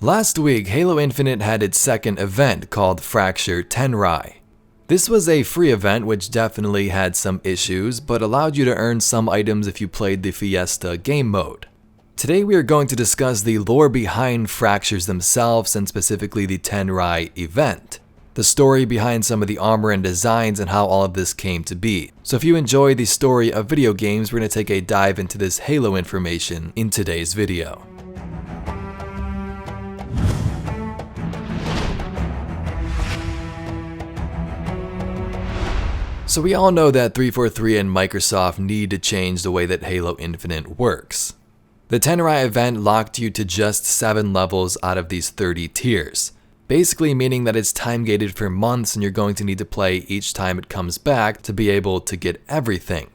Last week, Halo Infinite had its second event called Fracture Tenrai. This was a free event which definitely had some issues, but allowed you to earn some items if you played the Fiesta game mode. Today we are going to discuss the lore behind Fractures themselves and specifically the Tenrai event, the story behind some of the armor and designs and how all of this came to be. So if you enjoy the story of video games, we're going to take a dive into this Halo information in today's video. So we all know that 343 and Microsoft need to change the way that Halo Infinite works. The Tenrai event locked you to just 7 levels out of these 30 tiers, basically meaning that it's time gated for months and you're going to need to play each time it comes back to be able to get everything.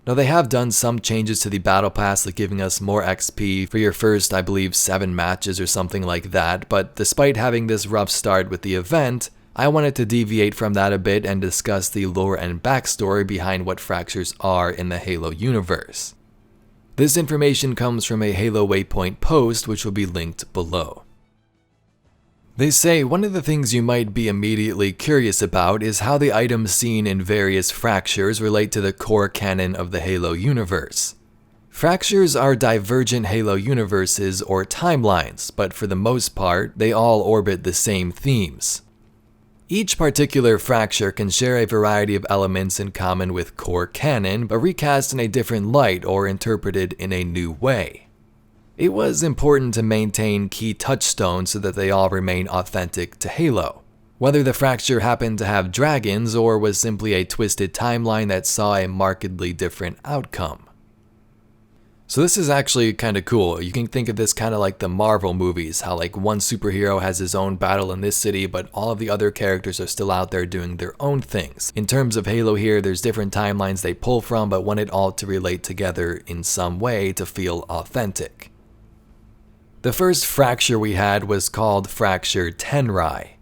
Now they have done some changes to the battle pass, like giving us more XP for your first, I believe, 7 matches or something like that, but despite having this rough start with the event, I wanted to deviate from that a bit and discuss the lore and backstory behind what Fractures are in the Halo universe. This information comes from a Halo Waypoint post which will be linked below. They say one of the things you might be immediately curious about is how the items seen in various Fractures relate to the core canon of the Halo universe. Fractures are divergent Halo universes or timelines, but for the most part, they all orbit the same themes. Each particular fracture can share a variety of elements in common with core canon, but recast in a different light or interpreted in a new way. It was important to maintain key touchstones so that they all remain authentic to Halo. Whether the fracture happened to have dragons or was simply a twisted timeline that saw a markedly different outcome. So this is actually kind of cool. You can think of this kind of like the Marvel movies, how like one superhero has his own battle in this city, but all of the other characters are still out there doing their own things. In terms of Halo here, there's different timelines they pull from, but want it all to relate together in some way to feel authentic. The first fracture we had was called Fracture Tenrai.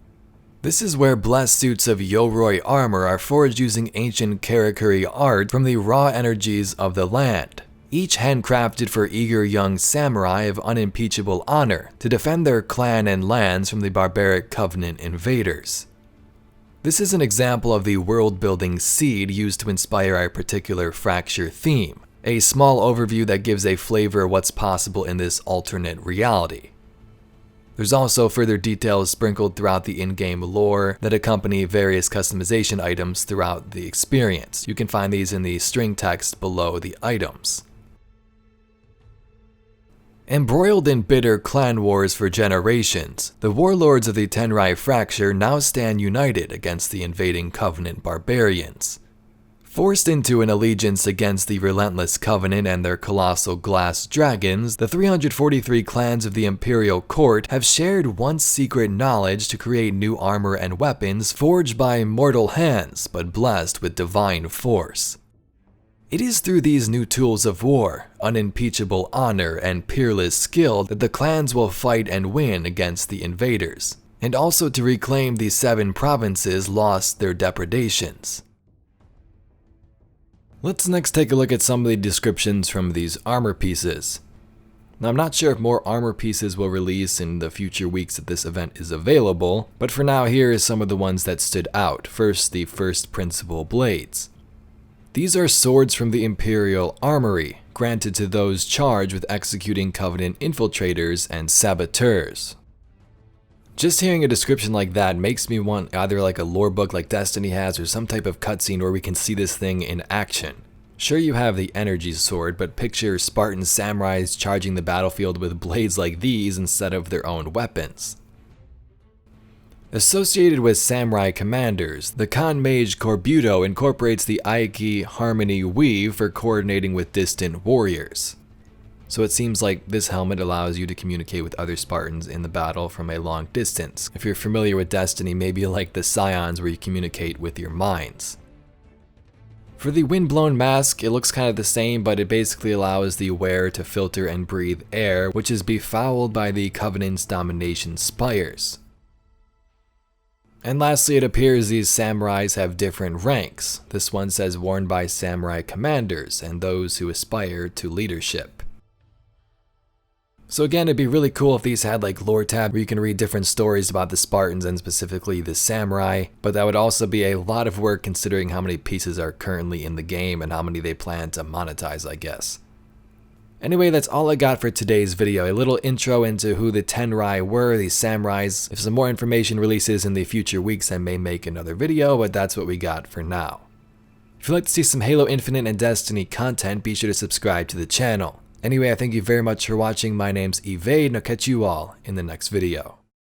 This is where blessed suits of Yoroi armor are forged using ancient Karakuri art from the raw energies of the land, each handcrafted for eager young samurai of unimpeachable honor to defend their clan and lands from the barbaric Covenant invaders. This is an example of the world-building seed used to inspire a particular fracture theme, a small overview that gives a flavor of what's possible in this alternate reality. There's also further details sprinkled throughout the in-game lore that accompany various customization items throughout the experience. You can find these in the string text below the items. Embroiled in bitter clan wars for generations, the warlords of the Tenrai Fracture now stand united against the invading Covenant barbarians. Forced into an allegiance against the relentless Covenant and their colossal glass dragons, the 343 clans of the Imperial Court have shared once secret knowledge to create new armor and weapons forged by mortal hands but blessed with divine force. It is through these new tools of war, unimpeachable honor, and peerless skill that the clans will fight and win against the invaders, and also to reclaim the 7 provinces lost their depredations. Let's next take a look at some of the descriptions from these armor pieces. Now I'm not sure if more armor pieces will release in the future weeks that this event is available, but for now here is some of the ones that stood out. First, the first principal blades. These are swords from the Imperial Armory, granted to those charged with executing Covenant infiltrators and saboteurs. Just hearing a description like that makes me want either like a lore book like Destiny has or some type of cutscene where we can see this thing in action. Sure, you have the energy sword, but picture Spartan samurais charging the battlefield with blades like these instead of their own weapons. Associated with samurai commanders, the Khan Mage Corbuto incorporates the Aiki Harmony Weave for coordinating with distant warriors. So it seems like this helmet allows you to communicate with other Spartans in the battle from a long distance. If you're familiar with Destiny, maybe like the Scions where you communicate with your minds. For the Windblown Mask, it looks kind of the same, but it basically allows the wearer to filter and breathe air, which is befouled by the Covenant's domination spires. And lastly, it appears these samurais have different ranks. This one says worn by samurai commanders and those who aspire to leadership. So again, it'd be really cool if these had like lore tab where you can read different stories about the Spartans and specifically the samurai, but that would also be a lot of work considering how many pieces are currently in the game and how many they plan to monetize, I guess. Anyway, that's all I got for today's video, a little intro into who the Tenrai were, these samurais. If some more information releases in the future weeks, I may make another video, but that's what we got for now. If you'd like to see some Halo Infinite and Destiny content, be sure to subscribe to the channel. Anyway, I thank you very much for watching. My name's Evade, and I'll catch you all in the next video.